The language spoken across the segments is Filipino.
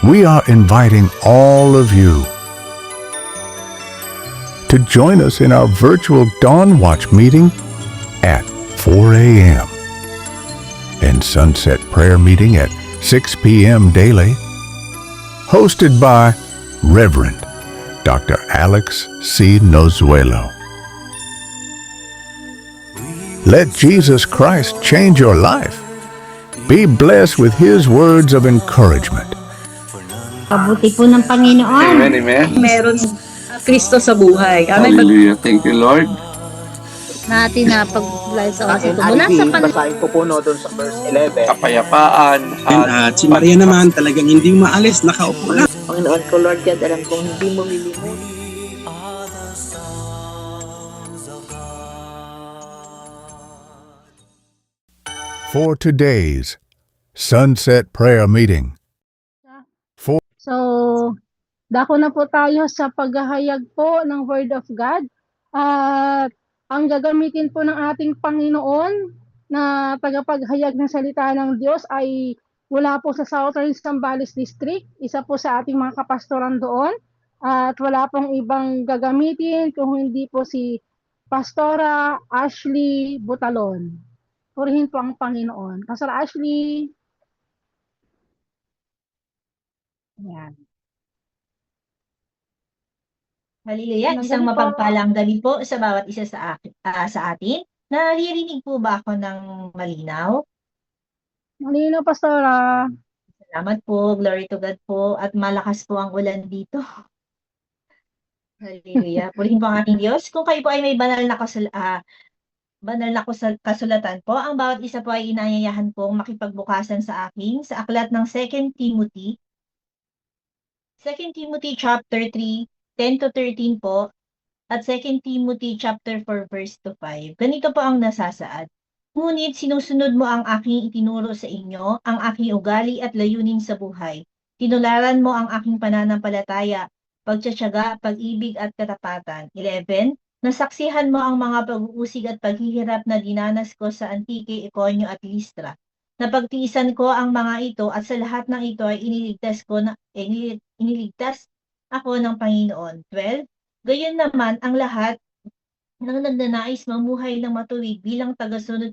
we are inviting all of you to join us in our virtual Dawn Watch meeting at 4 a.m. and Sunset Prayer meeting at 6 p.m. daily, hosted by Reverend Dr. Alex C. Nozuelo. Let Jesus Christ change your life. Be blessed with His words of encouragement. Pabuti po ng Panginoon. Amen, amen. Meron Kristo sa buhay. Amen. Hallelujah. Thank you, Lord. Natin na pag-live sa oras ito. Mula Mula sa basahin ko po no, doon sa verse 11. Kapayapaan. At si Maria naman talagang hindi maalis, nakaupo lang. Panginoon ko, Lord God, alam kong hindi mo lilimot. For today's Sunset Prayer meeting. So, dako na po tayo sa paghahayag po ng Word of God. At ang gagamitin po ng ating Panginoon na tagapaghayag ng salita ng Diyos ay wala po sa Southern Zambales District, isa po sa ating mga kapastoran doon. At wala pong ibang gagamitin kung hindi po si Pastora Ashley Butalon. Purihin po ang Panginoon. Pastora Ashley. Yan. Hallelujah. Isang mapagpalang gabi po sa bawat isa sa atin. Naririnig po ba ako ng malinaw? Malinaw, Pastora. Salamat po. Glory to God po. At malakas po ang ulan dito. Hallelujah. Purihin po ang ating Diyos. Kung kayo po ay may banal na kasulatan po, ang bawat isa po ay inaanyayahan pong makipagbukasan sa akin sa aklat ng 2 Timothy. 2 Timothy chapter 3, 10 to 13 po, at 2 Timothy chapter 4, verse to 5. Ganito po ang nasasaad. Ngunit sinusunod mo ang aking itinuro sa inyo, ang aking ugali at layunin sa buhay. Tinularan mo ang aking pananampalataya, pagtsatsaga, pag-ibig at katapatan. 11. Nasaksihan mo ang mga pag-uusig at paghihirap na dinanas ko sa Antique, Iconio at Listra. Napagtiisan ko ang mga ito at sa lahat ng ito ay iniligtas ako ng Panginoon. 12. Gayon naman ang lahat ng nagnanais mamuhay ng matuwid bilang tagasunod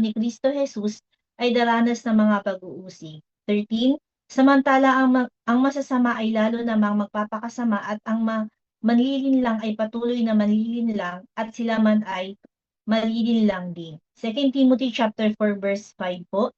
ni Kristo Jesus ay daranas ng mga pag-uusig. 13. Samantala ang masasama ay lalo namang magpapakasama at ang manlilinlang ay patuloy na manlilinlang at sila man ay malilinlang din. 2 Timothy chapter 4 verse 5 po.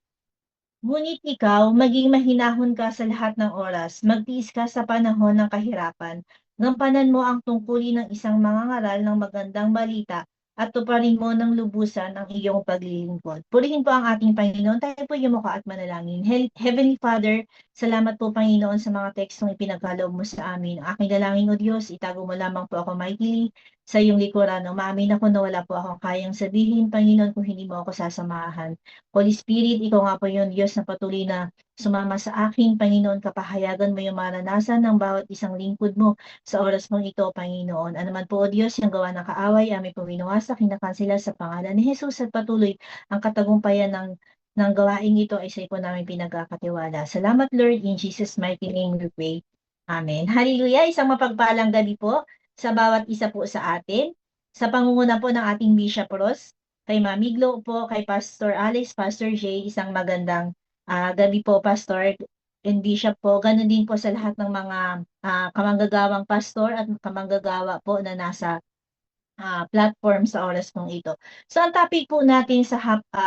Ngunit ikaw, maging mahinahon ka sa lahat ng oras, magtiis ka sa panahon ng kahirapan, gampanan mo ang tungkulin ng isang mangangaral ng magandang balita at tuparin mo ng lubusan ang iyong paglilingkod. Purihin po ang ating Panginoon. Tayo po yumuko at manalangin. Heavenly Father, salamat po Panginoon sa mga tekstong ipinagkaloob mo sa amin. Ang aking dalangin o Diyos, itago mo lamang po ako mightily sa iyong likuran. Umamin ako na wala po akong kayang sabihin, Panginoon, kung hindi mo ako sasamahan. Holy Spirit, ikaw nga po yun, Diyos, na patuloy na sumama sa akin, Panginoon, kapahayagan mo yung maranasan ng bawat isang lingkod mo sa oras mong ito, Panginoon. Ano man po, O Diyos, yung gawa ng kaaway, aming puminawasak, kinakansela sa pangalan ni Jesus at patuloy ang katagumpayan ng gawain ito ay sa ipo namin pinagkakatiwala. Salamat, Lord, in Jesus' mighty name we pray. Amen. Hallelujah. Isang mapagpalang gabi po sa bawat isa po sa atin. Sa pangunguna po ng ating Bishop Ross, kay Mami Glo po, kay Pastor Alex, Pastor Jay, isang magandang gabi po, Pastor and Bishop po. Ganon din po sa lahat ng mga kamanggagawang pastor at kamanggagawa po na nasa platform sa oras pong ito. So ang topic po natin sa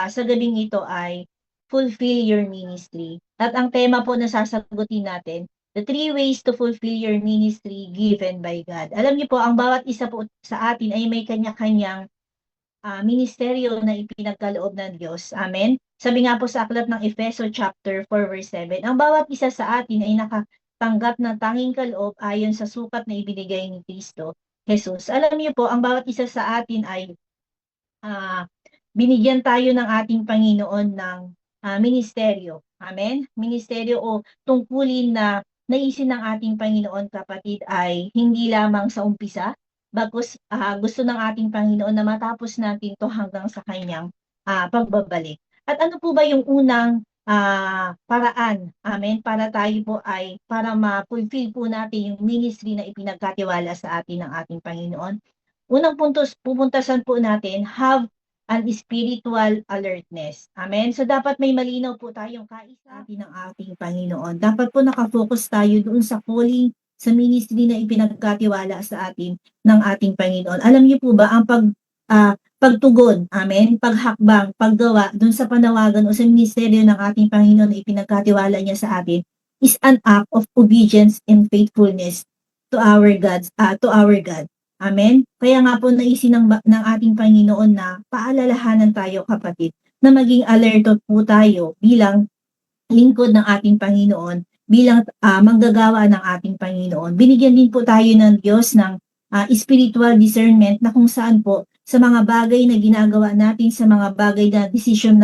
gabing ito ay fulfill your ministry. At ang tema po na sasagutin natin, the 3 ways to fulfill your ministry given by God. Alam niyo po, ang bawat isa po sa atin ay may kanya-kanyang ministeryo na ipinagkaloob ng Diyos. Amen. Sabi nga po sa aklat ng Efeso chapter 4 verse 7, ang bawat isa sa atin ay nakatanggap ng tanging kaloob ayon sa sukat na ibinigay ni Kristo Jesus. Alam niyo po, ang bawat isa sa atin ay binigyan tayo ng ating Panginoon ng ministeryo. Amen? Ministeryo o tungkulin na naisin ng ating Panginoon, kapatid, ay hindi lamang sa umpisa, bagkus gusto ng ating Panginoon na matapos natin to hanggang sa kanyang pagbabalik. At ano po ba yung unang paraan, amen, para tayo po ay para ma-fulfill po natin yung ministry na ipinagkatiwala sa atin ng ating Panginoon. Unang pupuntasan po natin, have an spiritual alertness. Amen? So, dapat may malinaw po tayong kaisa ng ating Panginoon. Dapat po nakafocus tayo doon sa calling, sa ministry na ipinagkatiwala sa atin ng ating Panginoon. Alam niyo po ba, ang pagtugon, amen, paghakbang, paggawa dun sa panawagan o sa ministeryo ng ating Panginoon na ipinagkatiwala niya sa atin is an act of obedience and faithfulness to our God. Amen? Kaya nga po naisin ng ating Panginoon na paalalahanan tayo, kapatid, na maging alerto po tayo bilang lingkod ng ating Panginoon, bilang manggagawa ng ating Panginoon. Binigyan din po tayo ng Diyos ng spiritual discernment na kung saan po sa mga bagay na ginagawa natin, sa mga bagay na decision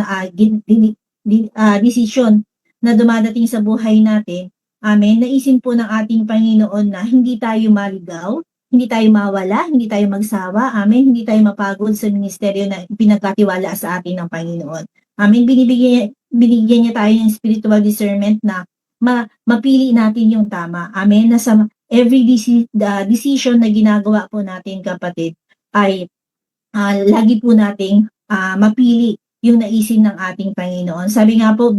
na dumadating sa buhay natin, amen, naisin po ng ating Panginoon na hindi tayo maligaw, hindi tayo mawala, hindi tayo magsawa, amen, hindi tayo mapagod sa ministeryo na pinagkatiwala sa atin ng Panginoon. Amen, binigyan niya tayo ng spiritual discernment na mapili natin yung tama. Amen, na sa every decision na ginagawa po natin, kapatid, ay lagi po nating mapili yung naisin ng ating Panginoon. Sabi nga po,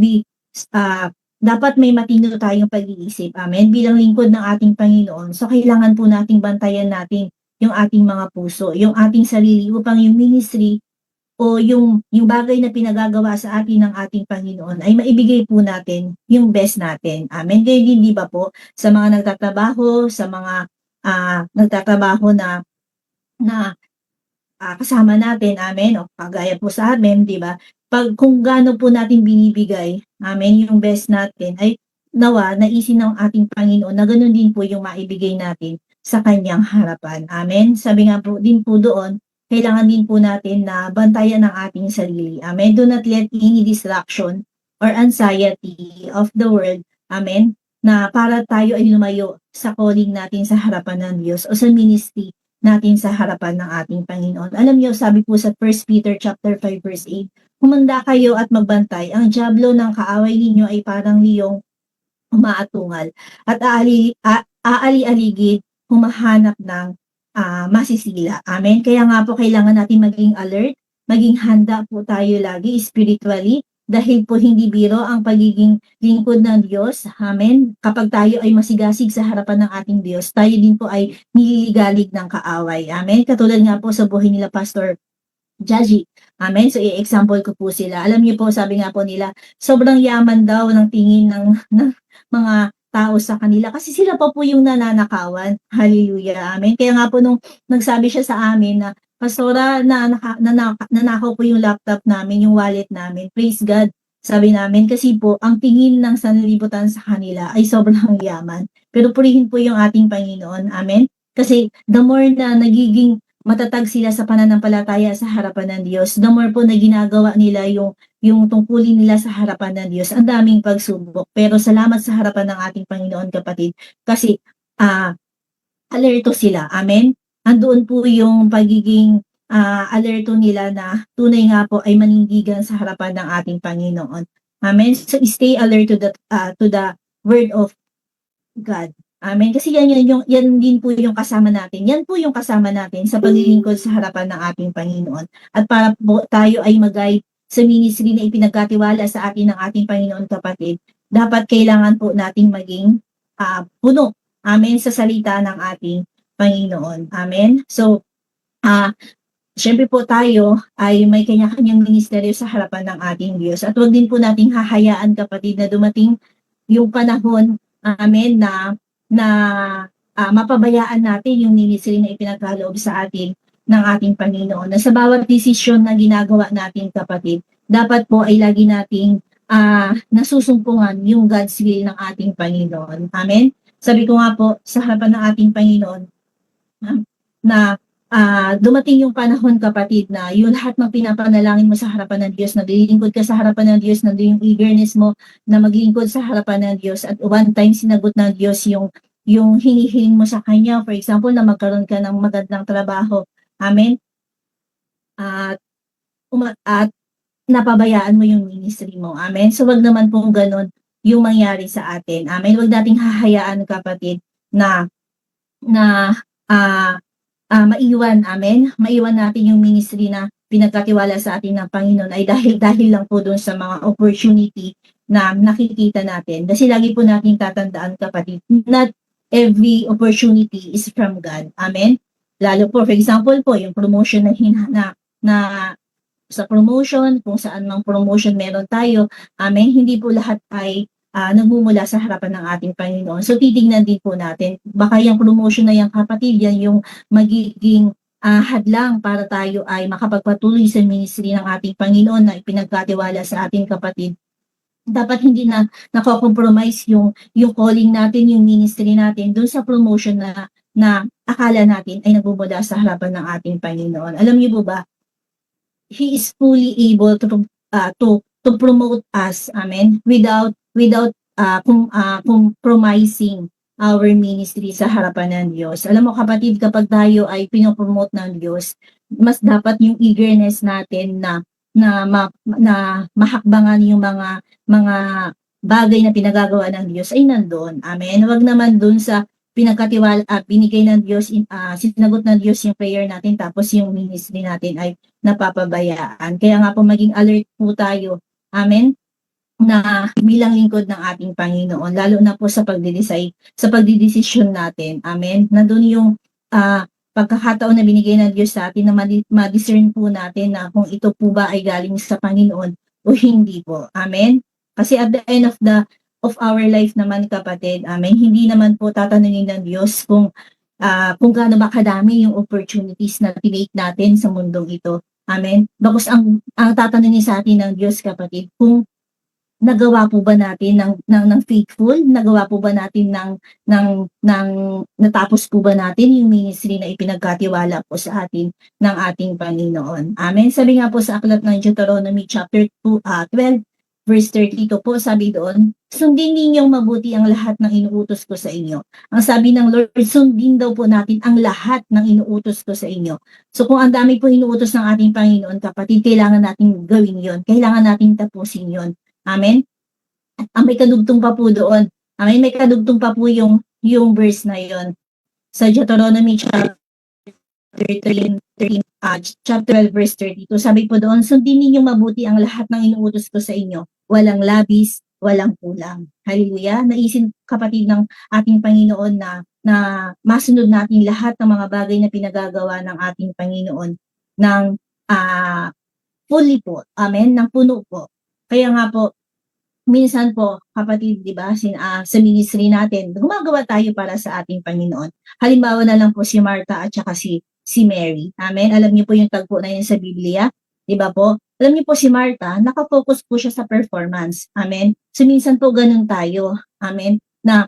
dapat may matino tayong pag-iisip. Amen. Bilang lingkod ng ating Panginoon. So, kailangan po nating bantayan natin yung ating mga puso, yung ating sarili upang yung ministry o yung bagay na pinagagawa sa atin ng ating Panginoon ay maibigay po natin yung best natin. Amen. Kaya hindi ba po sa mga nagtatrabaho, sa mga nagtatrabaho na kasama natin, amen, o kagaya po sa amin, di ba? Kung gaano po natin binibigay, amen, yung best natin, ay nawa, naisin ng ating Panginoon na ganoon din po yung maibigay natin sa kanyang harapan. Amen. Sabi nga po din po doon, kailangan din po natin na bantayan ang ating sarili. Amen. Do not let any distraction or anxiety of the world, amen, na para tayo ay lumayo sa calling natin sa harapan ng Diyos o sa ministry natin sa harapan ng ating Panginoon. Alam niyo, sabi po sa 1 Peter chapter 5 verse 8, humanda kayo at magbantay. Ang dyablo ng kaaway ninyo ay parang liyong umaatungal at aali-aligid humahanap ng masisila. Amen. Kaya nga po kailangan natin maging alert, maging handa po tayo lagi spiritually dahil po hindi biro ang pagiging lingkod ng Diyos. Amen. Kapag tayo ay masigasig sa harapan ng ating Diyos, tayo din po ay nililigalig ng kaaway. Amen. Katulad nga po sa buhay nila Pastor Jaji. Amen. So, i-example ko po sila. Alam niyo po, sabi nga po nila, sobrang yaman daw ng tingin ng mga tao sa kanila kasi sila pa po yung nananakawan. Hallelujah. Amen. Kaya nga po nung nagsabi siya sa amin na, Pastora, nanakaw po yung laptop namin, yung wallet namin. Praise God. Sabi namin, kasi po, ang tingin ng sanlibutan sa kanila ay sobrang yaman. Pero purihin po yung ating Panginoon. Amen. Kasi the more na nagiging matatag sila sa pananampalataya sa harapan ng Diyos, the more po na ginagawa nila yung tungkulin nila sa harapan ng Diyos, ang daming pagsubok. Pero salamat sa harapan ng ating Panginoon, kapatid, kasi alerto sila. Amen. Andoon po yung pagiging alerto nila na tunay nga po ay manindigan sa harapan ng ating Panginoon. Amen. So stay alert to the word of God. Amen. Kasi yan din po yung kasama natin. Yan po yung kasama natin sa paglilingkod sa harapan ng ating Panginoon. At para po tayo ay mag-guide sa ministry na ipinagkatiwala sa atin ng ating Panginoon, kapatid, dapat kailangan po nating maging puno. Amen. Sa salita ng ating Panginoon. Amen. So, syempre po tayo ay may kanya-kanyang ministeryo sa harapan ng ating Diyos. At huwag din po nating hahayaan, kapatid, na dumating yung panahon, amen, na mapabayaan natin yung ministry na ipinagkaloob sa atin ng ating Panginoon. Na sa bawat desisyon na ginagawa natin, kapatid, dapat po ay lagi nating nasusumpungan yung God's will ng ating Panginoon. Amen. Sabi ko nga po, sa harapan ng ating Panginoon, na dumating yung panahon, kapatid, na yung lahat ng pinapanalangin mo sa harapan ng Diyos, naglilingkod ka sa harapan ng Diyos, nandun yung eagerness mo na maglingkod sa harapan ng Diyos, at one time sinagot ng Diyos yung hinihiling mo sa Kanya. For example, na magkaroon ka ng magandang trabaho. Amen. At napabayaan mo yung ministry mo. Amen. So wag naman pong ganun yung mangyari sa atin. Amen. Wag nating hahayaan, kapatid, na ah maiwan, amen. Maiwan natin yung ministry na pinagkatiwala sa atin ng Panginoon ay dahil lang po doon sa mga opportunity na nakikita natin. Kasi lagi po natin tatandaan, kapatid, not every opportunity is from God. Amen. Lalo po, for example po, yung promotion na sa promotion, kung saan mang promotion meron tayo, amen, hindi po lahat ay nagmumula sa harapan ng ating Panginoon. So titingnan din po natin, baka yung promotion na yung, kapatid, yan yung magiging hadlang para tayo ay makapagpatuloy sa ministry ng ating Panginoon na ipinagkatiwala sa ating kapatid. Dapat hindi na nako-compromise yung calling natin, yung ministry natin doon sa promotion na akala natin ay nagbubula sa harapan ng ating Panginoon. Alam niyo po ba, He is fully able to promote us, amen, without compromising our ministry sa harapan ng Diyos. Alam mo, kapatid, kapag tayo ay pinopromote ng Diyos, mas dapat yung eagerness natin na mahakbangan yung mga bagay na pinagagawa ng Diyos ay nandoon. Amen. Huwag naman doon sa pinagkatiwala, binigay ng Diyos, sinagot ng Diyos yung prayer natin, tapos yung ministry natin ay napapabayaan. Kaya nga po maging alert po tayo, amen, na bilang lingkod ng ating Panginoon, lalo na po sa pagdidesisyon natin, amen. Nandun yung pagkakataon na binigay ng Diyos sa atin na ma-discern po natin na kung ito po ba ay galing sa Panginoon o hindi po, amen. Kasi at the end of our life naman, kapatid, amen, hindi naman po tatanungin ng Diyos kung gaano ba kadami yung opportunities na tinake natin sa mundong ito. Amen. Bakos ang tatanungin sa atin ng Diyos, kapatid, kung nagawa po ba natin ng faithful, nagawa po ba natin natapos po ba natin yung ministry na ipinagkatiwala po sa atin ng ating Panginoon. Amen. Sabi nga po sa aklat ng Deuteronomy chapter 12, verse 32 po, sabi doon, sundin ninyong mabuti ang lahat ng inuutos ko sa inyo. Ang sabi ng Lord, sundin daw po natin ang lahat ng inuutos ko sa inyo. So kung ang dami po inuutos ng ating Panginoon, kapatid, kailangan natin gawin yon, kailangan natin tapusin yon. Amen? At may kadugtong pa po doon. Amen? May kadugtong pa po yung verse na yon. Sa Deuteronomy chapter 12 verse 32. Sabi po doon, sundin ninyong mabuti ang lahat ng inuutos ko sa inyo. Walang labis, walang kulang. Hallelujah. Naisin, kapatid, ng ating Panginoon na masunod natin lahat ng mga bagay na pinagagawa ng ating Panginoon ng fully po. Amen? Ng puno po. Kaya nga po, minsan po, kapatid, di ba, sa ministry natin, gumagawa tayo para sa ating Panginoon. Halimbawa na lang po si Martha at saka si Mary. Amen? Alam niyo po yung tagpo na yun sa Biblia, di ba po? Alam niyo po si Martha, nakafocus po siya sa performance. Amen? So minsan po ganun tayo. Amen? Na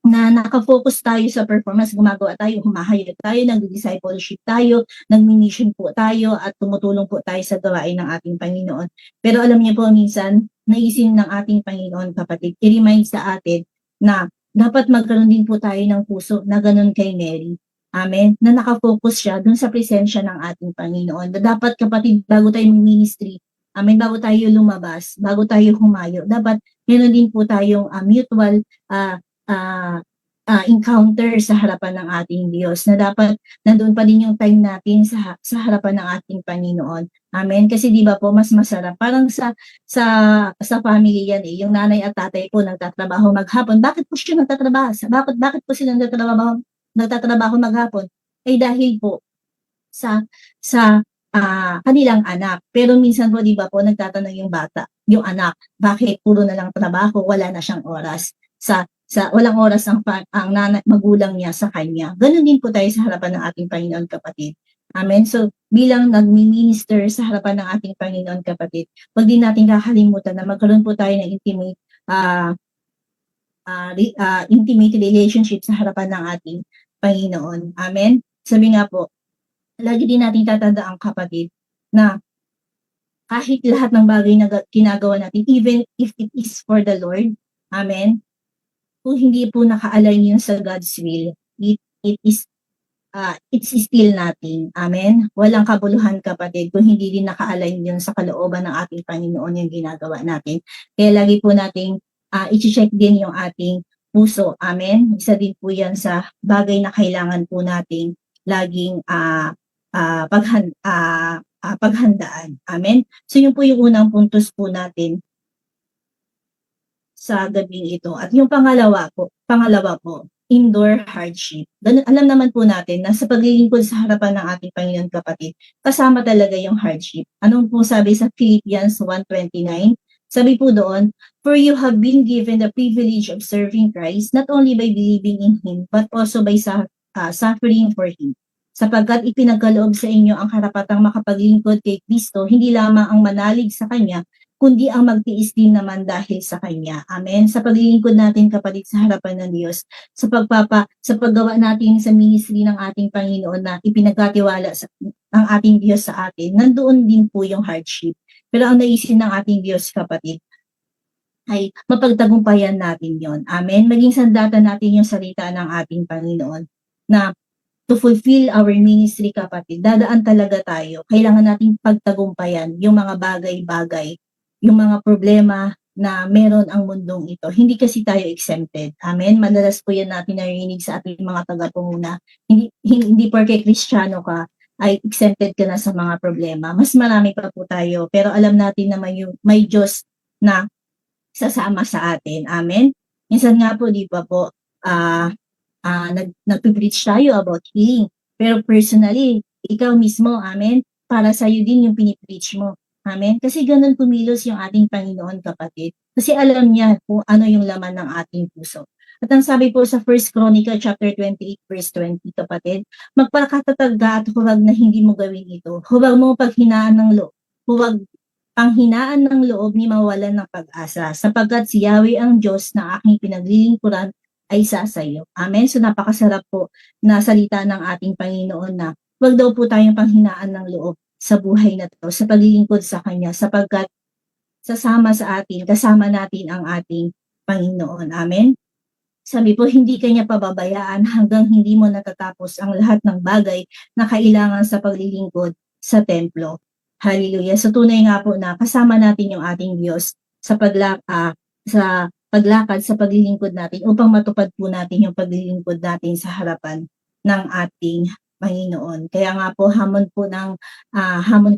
nakafocus tayo sa performance, gumagawa tayo, humahayag tayo, nag-discipleship tayo, nag-mission po tayo, at tumutulong po tayo sa gawain ng ating Panginoon. Pero alam niyo po, minsan, naisin ng ating Panginoon, kapatid, i-remind sa atin na dapat magkaroon din po tayo ng puso na ganun kay Mary. Amen? Na nakafocus siya dun sa presensya ng ating Panginoon. Na dapat, kapatid, bago tayo ministry, amen, bago tayo lumabas, bago tayo humayo, dapat meron din po tayong mutual encounter sa harapan ng ating Diyos, na dapat nandoon pa din yung time natin sa harapan ng ating Panginoon. Amen. Kasi di ba po, mas masarap, parang sa family yan yung nanay at tatay po nagtatrabaho maghapon. Bakit po siya nagtatrabaho? Bakit po sila nagtatrabaho maghapon? Ay dahil po sa kanilang anak. Pero minsan po, di ba po, nagtatanong yung anak, bakit puro na lang trabaho, wala na siyang oras walang oras ang magulang niya sa kanya. Ganun din po tayo sa harapan ng ating Panginoon, kapatid. Amen. So, bilang nagmi-minister sa harapan ng ating Panginoon, kapatid, wag din natin kakalimutan na magkaroon po tayo ng intimate relationship sa harapan ng ating Panginoon. Amen. Sabi nga po, lagi din natin tatandaan, kapatid, na kahit lahat ng bagay na ginagawa natin, even if it is for the Lord, amen, kung hindi po naka-align yun sa God's will, it is it's still nothing. Amen? Walang kabuluhan, kapatid, kung hindi din naka-align yun sa kalooban ng ating Panginoon yung ginagawa natin. Kaya lagi po nating i-check din yung ating puso. Amen? Isa din po yan sa bagay na kailangan po nating laging paghandaan. Amen? So yun po yung unang puntos po natin sa gabing ito. At yung pangalawa po, indoor hardship. Alam naman po natin na sa paglilingkod sa harapan ng ating Panginoon, kapatid, kasama talaga yung hardship. Anong po sabi sa Philippians 1:29? Sabi po doon, "For you have been given the privilege of serving Christ, not only by believing in Him, but also by suffering for Him. Sapagkat ipinagkaloob sa inyo ang karapatang makapaglingkod kay Kristo, hindi lamang ang manalig sa Kanya, kundi ang magtiis din naman dahil sa Kanya." Amen. Sa paglilingkod natin, kapatid, sa harapan ng Diyos, sa paggawa natin sa ministry ng ating Panginoon na ipinagkatiwala ng ating Diyos sa atin, nandoon din po yung hardship. Pero ang naisin ng ating Diyos, kapatid, ay mapagtagumpayan natin yon. Amen. Maging sandata natin yung salita ng ating Panginoon na to fulfill our ministry, kapatid, dadaan talaga tayo. Kailangan nating pagtagumpayan yung mga bagay-bagay, yung mga problema na meron ang mundong ito. Hindi kasi tayo exempted. Amen? Madalas po yan natin narinig sa ating mga tagapanguna. Hindi porke Kristiyano ka, ay exempted ka na sa mga problema. Mas marami pa po tayo. Pero alam natin na may Diyos na sasama sa atin. Amen? Minsan nga po, di ba po, nagpipreach tayo about healing. Pero personally, ikaw mismo, amen, para sa'yo din yung pinipreach mo. Amen? Kasi ganun kumilos yung ating Panginoon, kapatid. Kasi alam niya kung ano yung laman ng ating puso. At ang sabi po sa 1 Chronicle chapter 28 verse 20, kapatid, magpakatatag ka at huwag na hindi mo gawin ito. Huwag mo panghinaan ng loob ni mawalan ng pag-asa, sapagkat si Yahweh ang Diyos na aking pinaglilingkuran ay sasayo. Amen? So napakasarap po na salita ng ating Panginoon na huwag daw po tayong panghinaan ng loob sa buhay na to, sa paglilingkod sa Kanya, sapagkat sasama sa atin, kasama natin ang ating Panginoon. Amen? Sabi po, hindi Kanya pababayaan hanggang hindi mo natatapos ang lahat ng bagay na kailangan sa paglilingkod sa templo. Hallelujah. So tunay nga po na kasama natin yung ating Diyos sa paglakad, sa paglilingkod natin upang matupad po natin yung paglilingkod natin sa harapan ng ating Panginoon. Kaya nga po, hamon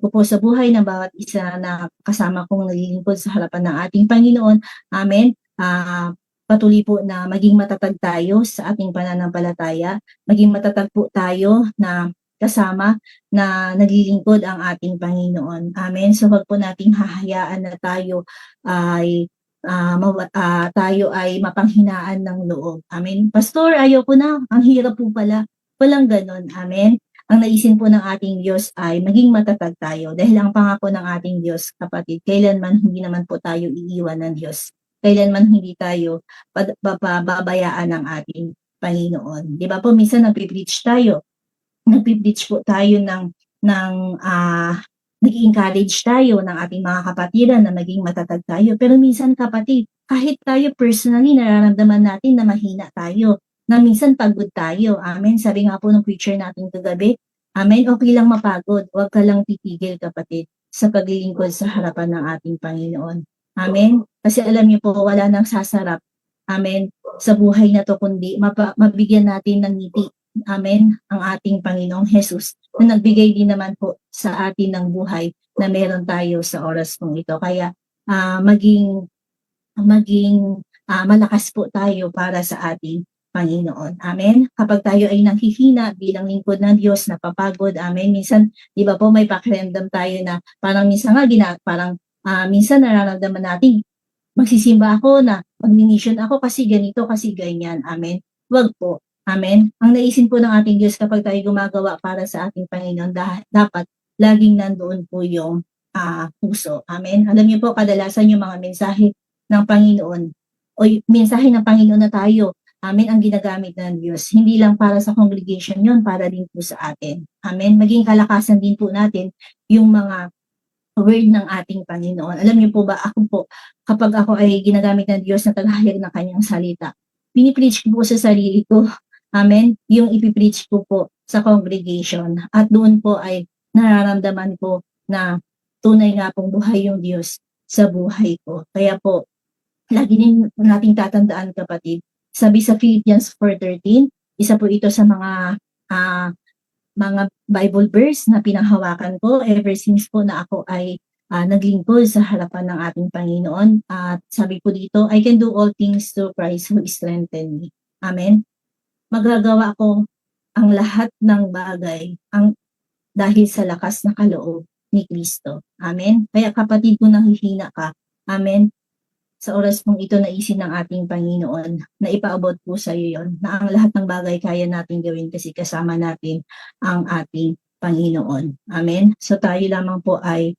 ko po sa buhay ng bawat isa na kasama kong naglilingkod sa harapan ng ating Panginoon. Amen. Patuloy po na maging matatag tayo sa ating pananampalataya, maging matatag po tayo na kasama na naglilingkod ang ating Panginoon. Amen. So wag po nating hahayaan na tayo ay mapanghinaan ng loob. Amen. Pastor, ayoko na. Ang hirap po pala. Walang ganon. Amen. Ang naisin po ng ating Diyos ay maging matatag tayo dahil ang pangako ng ating Diyos, kapatid, kailanman hindi naman po tayo iiwan ng Diyos. Kailanman hindi tayo babayaan ng ating Panginoon. Di ba po, minsan nagpipreach tayo. Nagpipreach po tayo nag-encourage tayo ng ating mga kapatiran na maging matatag tayo. Pero minsan, kapatid, kahit tayo personally nararamdaman natin na mahina tayo, na minsan pagod tayo. Amen. Sabi nga po ng preacher natin kagabi, amen, okay lang mapagod. Huwag ka lang titigil, kapatid, sa paglilingkod sa harapan ng ating Panginoon. Amen. Kasi alam niyo po, wala nang sasarap, amen, sa buhay na to, kundi mabigyan natin ng ngiti, amen, ang ating Panginoong Jesus, na nagbigay din naman po sa atin ng buhay na meron tayo sa oras pong ito. Kaya maging malakas po tayo para sa ating Panginoon. Amen. Kapag tayo ay nanghihina bilang lingkod ng Diyos, napapagod, amen. Minsan, di ba po, may pakiramdam tayo na parang minsan nga minsan nararamdaman natin, magsisimba ako na, mag-mission ako kasi ganito, kasi ganyan. Amen. Wag po. Amen. Ang naisin po ng ating Diyos kapag tayo gumagawa para sa ating Panginoon, dapat laging nandoon po yung puso. Amen. Alam niyo po, kadalasan yung mga mensahe ng Panginoon o mensahe ng Panginoon na tayo, amen, ang ginagamit ng Diyos. Hindi lang para sa congregation yun, para din po sa atin. Amen. Maging kalakasan din po natin yung mga word ng ating Panginoon. Alam niyo po ba, ako po, kapag ako ay ginagamit ng Diyos na taghayag ng kanyang salita, pinipreach ko po sa sarili ko, amen, yung ipipreach ko po sa congregation at doon po ay nararamdaman ko na tunay nga pong buhay yung Diyos sa buhay ko. Kaya po, lagi din nating tatandaan kapatid, sabi sa Philippians 4:13, isa po ito sa mga Bible verse na pinahawakan ko ever since po na ako ay naglingkod sa harapan ng ating Panginoon. At sabi po dito, I can do all things through Christ who strengthen me. Amen. Magagawa ko ang lahat ng bagay dahil sa lakas na kaloob ni Kristo. Amen. Kaya kapatid, kung nahihina ka, amen, sa oras pong ito naisin ng ating Panginoon na ipaabot po sa iyo yon, na ang lahat ng bagay kaya natin gawin kasi kasama natin ang ating Panginoon. Amen. So tayo lamang po ay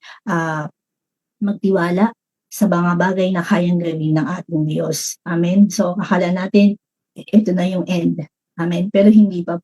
magtiwala sa mga bagay na kayang gawin ng ating Diyos. Amen. So akala natin ito na yung end. Amen. Pero hindi pa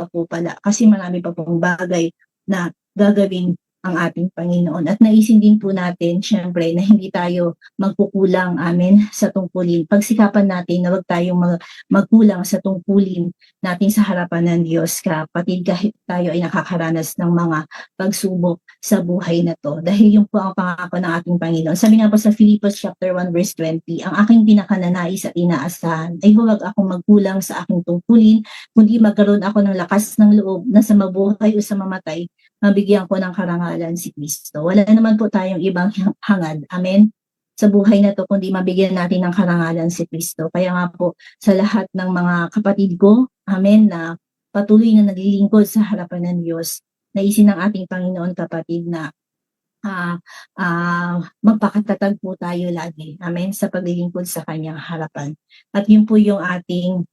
po pala, kasi marami pa pong bagay na gagawin ang ating Panginoon. At naisin din po natin, syempre, na hindi tayo magkukulang, amen, sa tungkulin. Pagsikapan natin na wag tayong magkulang sa tungkulin natin sa harapan ng Diyos, kapatid, kahit tayo ay nakakaranas ng mga pagsubok sa buhay na to. Dahil yung po ang pangako ng ating Panginoon. Sabi nga po sa Philippians chapter 1 verse 20, ang aking pinakananais at inaasahan ay huwag akong magkulang sa aking tungkulin, kundi magkaroon ako ng lakas ng loob na sa mabuhay o sa mamatay, mabigyan ko ng karangalan si Kristo. Wala naman po tayong ibang hangad. Amen? Sa buhay na to, kundi mabigyan natin ng karangalan si Kristo. Kaya nga po, sa lahat ng mga kapatid ko, amen, na patuloy na naglilingkod sa harapan ng Diyos, naisin ng ating Panginoon kapatid na magpakatatag po tayo lagi. Amen? Sa paglilingkod sa kanyang harapan. At yun po yung ating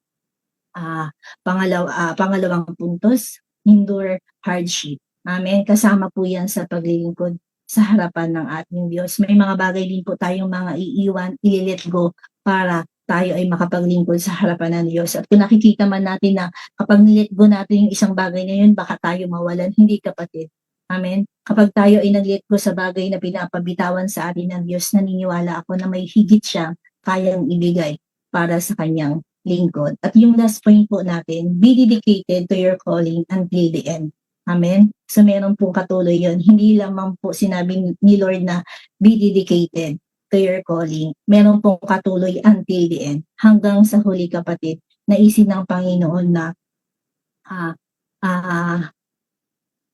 pangalawang puntos, endure hardship. Amen. Kasama po yan sa paglilingkod sa harapan ng ating Diyos. May mga bagay din po tayong mga iiwan, i-let go para tayo ay makapaglingkod sa harapan ng Diyos. At kung nakikita man natin na kapag nilet go natin yung isang bagay na yun, baka tayo mawalan. Hindi kapatid. Amen. Kapag tayo ay nag-let go sa bagay na pinapabitawan sa atin ng Diyos, naniniwala ako na may higit siya kayang ibigay para sa kanyang lingkod. At yung last point po natin, be dedicated to your calling until the end. Amen? So meron pong katuloy yun. Hindi lamang po sinabi ni Lord na be dedicated to your calling. Meron pong katuloy until the end. Hanggang sa huli kapatid, naisin ng Panginoon na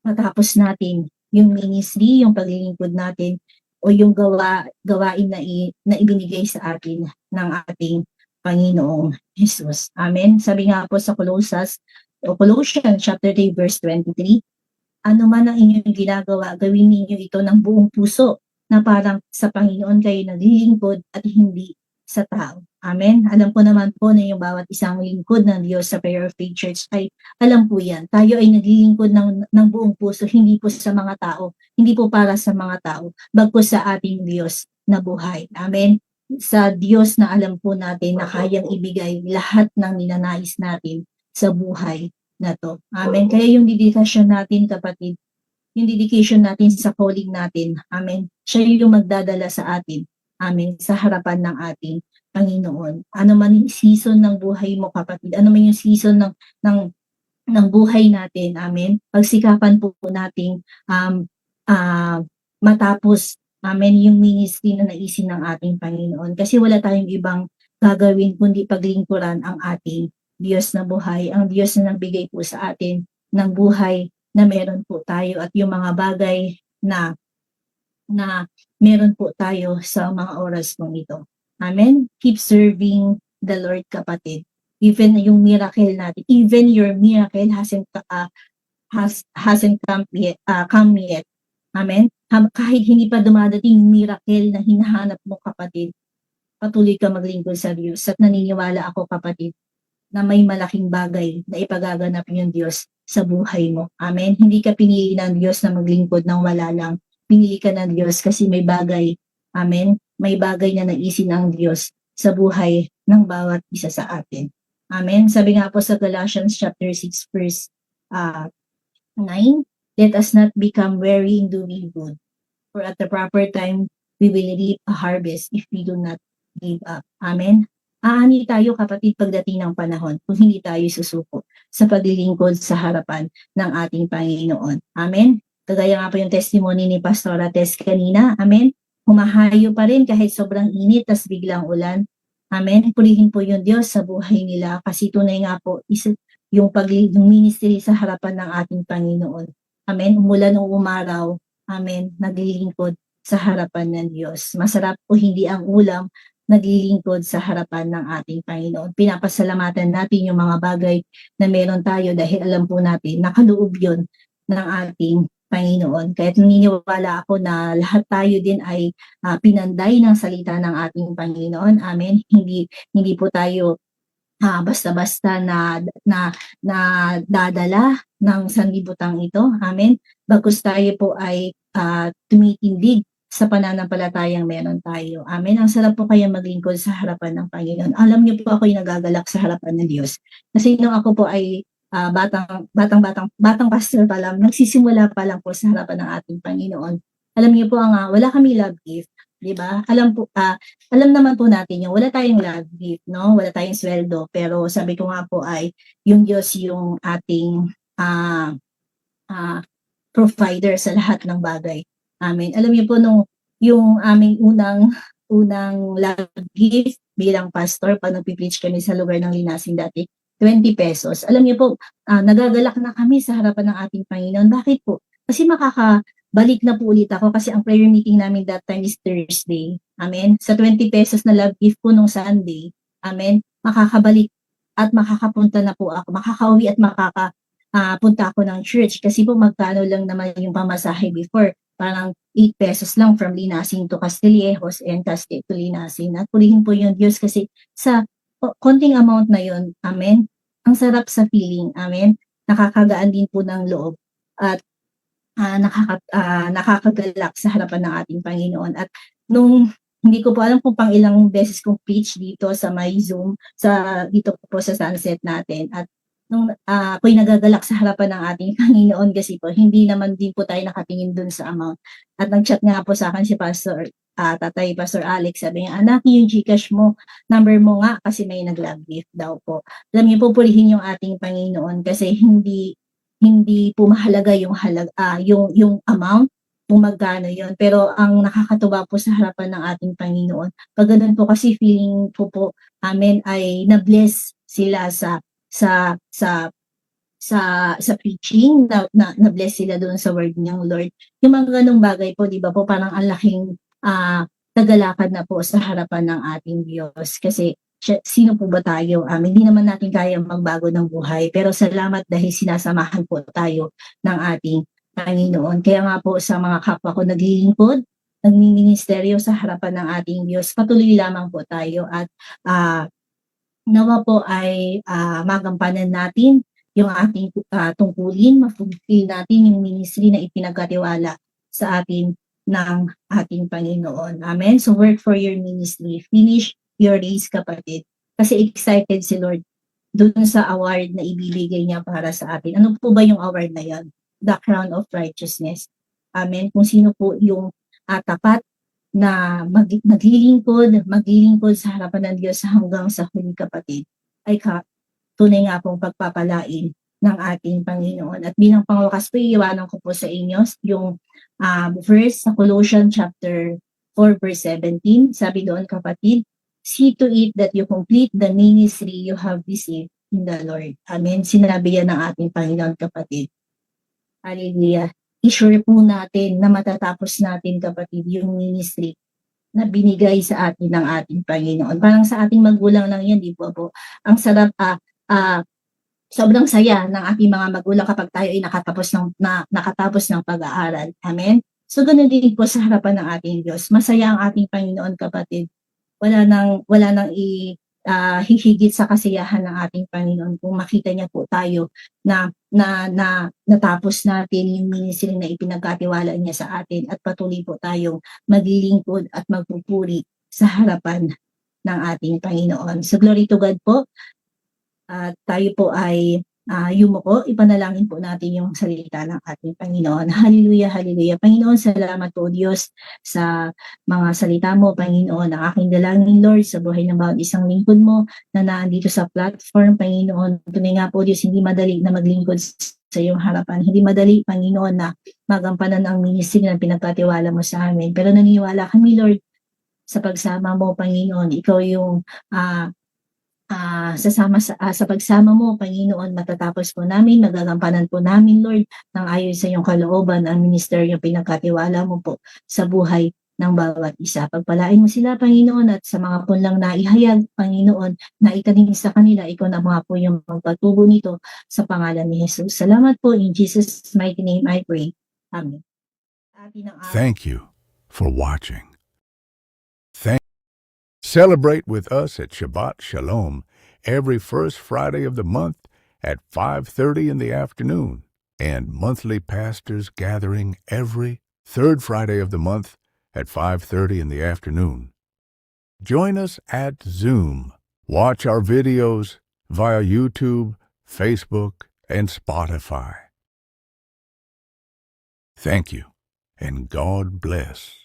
matapos natin yung ministry, yung paglilingkod natin, o yung gawain na ibinigay sa atin ng ating Panginoong Jesus. Amen? Sabi nga po sa Colossians chapter 3 verse 23, ano man ang inyong ginagawa, gawin ninyo ito ng buong puso na parang sa Panginoon kayo naglilingkod at hindi sa tao. Amen? Alam ko naman po na yung bawat isang lingkod ng Diyos sa Prayer of Faith Church ay alam po yan. Tayo ay naglilingkod ng buong puso, hindi po sa mga tao, hindi po para sa mga tao, bagkus sa ating Diyos na buhay. Amen? Sa Diyos na alam po natin na kayang ibigay lahat ng ninanais natin sa buhay na to. Amen. Kaya yung dedikasyon natin kapatid, yung dedication natin sa calling natin, amen, siya yung magdadala sa atin, amen, sa harapan ng ating Panginoon. Ano man yung season ng buhay mo kapatid, ano man yung season ng buhay natin, amen, pagsikapan po nating matapos, amen, yung ministry na naisin ng ating Panginoon. Kasi wala tayong ibang gagawin kundi paglingkuran ang ating Diyos na buhay, ang Diyos na nagbigay po sa atin ng buhay na meron po tayo at yung mga bagay na meron po tayo sa mga oras pong ito. Amen? Keep serving the Lord kapatid. Even yung miracle natin, even your miracle hasn't come yet. Amen? Kahit hindi pa dumadating miracle na hinahanap mo kapatid, patuloy ka maglingkod sa Diyos at naniniwala ako kapatid na may malaking bagay na ipagaganap yung Diyos sa buhay mo. Amen? Hindi ka pinili ng Diyos na maglingkod ng wala lang. Pinili ka ng Diyos kasi may bagay. Amen? May bagay na naisin ng Diyos sa buhay ng bawat isa sa atin. Amen? Sabi nga po sa Galatians chapter 6 verse 9, let us not become weary in doing good, for at the proper time we will reap a harvest if we do not give up. Amen? Aani tayo kapatid pagdating ng panahon kung hindi tayo susuko sa paglilingkod sa harapan ng ating Panginoon. Amen? Kagaya nga po yung testimony ni Pastora Tess kanina. Amen? Humahayo pa rin kahit sobrang init tas biglang ulan. Amen? Purihin po yung Diyos sa buhay nila kasi tunay nga po yung ministry sa harapan ng ating Panginoon. Amen? Umulan o umaraw. Amen? Naglilingkod sa harapan ng Diyos. Masarap po hindi ang ulam, naglilingkod sa harapan ng ating Panginoon. Pinapasalamatan natin yung mga bagay na meron tayo dahil alam po natin nakaloob yun ng ating Panginoon. Kahit naniniwala ako na lahat tayo din ay pinanday ng salita ng ating Panginoon. Amen. Hindi po tayo basta-basta na dadala ng sanlibutan ito. Amen. Bagkus tayo po ay tumitindig sa pananampalatayang meron tayo. Amen. Ang sarap po kaya maglingkod sa harapan ng Panginoon. Alam niyo po ako yung nagagalak sa harapan ng Diyos. Kasi nung ako po ay batang pastor pa lang, nagsisimula pa lang po sa harapan ng ating Panginoon. Alam niyo po wala kami love gift, 'di ba? Alam naman po natin yung wala tayong love gift, no? Wala tayong sweldo, pero sabi ko nga po ay yung Diyos yung ating provider sa lahat ng bagay. Amen. Alam niyo po yung aming unang love gift bilang pastor pag nagpi-preach kami sa lugar ng Linasin dati, 20 pesos. Alam niyo po, nagagalak na kami sa harapan ng ating Panginoon. Bakit po? Kasi makakabalik na po ulit ako kasi ang prayer meeting namin that time is Thursday. Amen. Sa 20 pesos na love gift po nung Sunday, amen, makakabalik at makakapunta na po ako. Makakauwi at punta ako ng church kasi po magkano lang naman yung pamasahe before. Parang 8 pesos lang from Linasin to Castillejos and Castille to Linasin. At purihin po yung Diyos kasi sa konting amount na yun, amen, ang sarap sa feeling, amen, nakakagaan din po ng loob at nakakagalak sa harapan ng ating Panginoon. At nung hindi ko po alam kung pang ilang beses kong preach dito sa my Zoom, dito po sa Sunset natin, at nung ako'y nagagalak sa harapan ng ating Panginoon kasi po, hindi naman din po tayo nakatingin dun sa amount. At nag-chat nga po sa akin si Pastor Alex, sabi niya, anak, yung Gcash mo, number mo nga kasi may nag-love gift daw po. Alam niyo po, purihin yung ating Panginoon kasi hindi po mahalaga yung amount, kung magkano yun. Pero ang nakakatuwa po sa harapan ng ating Panginoon, pag ganun po kasi feeling po, amen, ay na-bless sila sa preaching, na-bless sila doon sa word niyang Lord. Yung mga ganung bagay po, di ba po, parang ang laking tagalakad na po sa harapan ng ating Diyos. Kasi sino po ba tayo? Hindi naman natin kaya magbago ng buhay. Pero salamat dahil sinasamahan po tayo ng ating Panginoon. Kaya nga po sa mga kapwa ko naglilingkod, nagmiministeryo sa harapan ng ating Diyos, patuloy lamang po tayo at nawa po ay magampanan natin yung ating tungkulin, ma-fulfill natin yung ministry na ipinagkatiwala sa atin ng ating Panginoon. Amen? So work for your ministry. Finish your race, kapatid. Kasi excited si Lord dun sa award na ibibigay niya para sa atin. Ano po ba yung award na yan? The Crown of Righteousness. Amen? Kung sino po yung tapat na maglilingkod sa harapan ng Diyos hanggang sa huli, kapatid, ay tunay nga pong pagpapalain ng ating Panginoon. At bilang pangwakas po, iiwanan ko po sa inyo yung verse sa Colossians chapter 4 verse 17. Sabi doon, kapatid, see to it that you complete the ministry you have received in the Lord. Amen. Sinabi yan ng ating Panginoon, kapatid. Hallelujah. I-sure po natin na matatapos natin, kapatid, yung ministry na binigay sa atin ng ating Panginoon. Parang sa ating magulang lang yan, di po po. Ang sarap, sobrang saya ng ating mga magulang kapag tayo ay nakatapos ng pag-aaral. Amen? So, ganun din po sa harapan ng ating Diyos. Masaya ang ating Panginoon, kapatid. Wala nang hihigit sa kasiyahan ng ating Panginoon kung makita niya po tayo na natapos natin yung ministry na ipinagkatiwala niya sa atin at patuloy po tayong maglilingkod at magpupuri sa harapan ng ating Panginoon. So glory to God po. Tayo po ay yumuko, ipanalangin po natin yung salita ng ating Panginoon. Hallelujah, hallelujah. Panginoon, salamat po Diyos sa mga salita mo, Panginoon. Ang aking dalangin, Lord, sa buhay ng bawat isang lingkod mo na naandito sa platform, Panginoon. Tunay nga po Diyos, hindi madali na maglingkod sa iyong harapan. Hindi madali, Panginoon, na magampanan ang ministry na pinagkatiwala mo sa amin. Pero naniniwala kami, Lord, sa pagsama mo, Panginoon. Ikaw yung sa pagsama mo, Panginoon, matatapos po namin, magagampanan po namin, Lord, ng ayon sa iyong kalooban, ang ministeryo pinagkatiwala mo po sa buhay ng bawat isa. Pagpalain mo sila, Panginoon, at sa mga punlang naihayag, Panginoon, na itanim sa kanila, ikaw na mga po yung magpatubo nito sa pangalan ni Jesus. Salamat po, in Jesus' mighty name I pray. Amen. Thank you for watching. Celebrate with us at Shabbat Shalom every first Friday of the month at 5:30 in the afternoon, and monthly pastors gathering every third Friday of the month at 5:30 in the afternoon. Join us at Zoom. Watch our videos via YouTube, Facebook, and Spotify. Thank you, and God bless.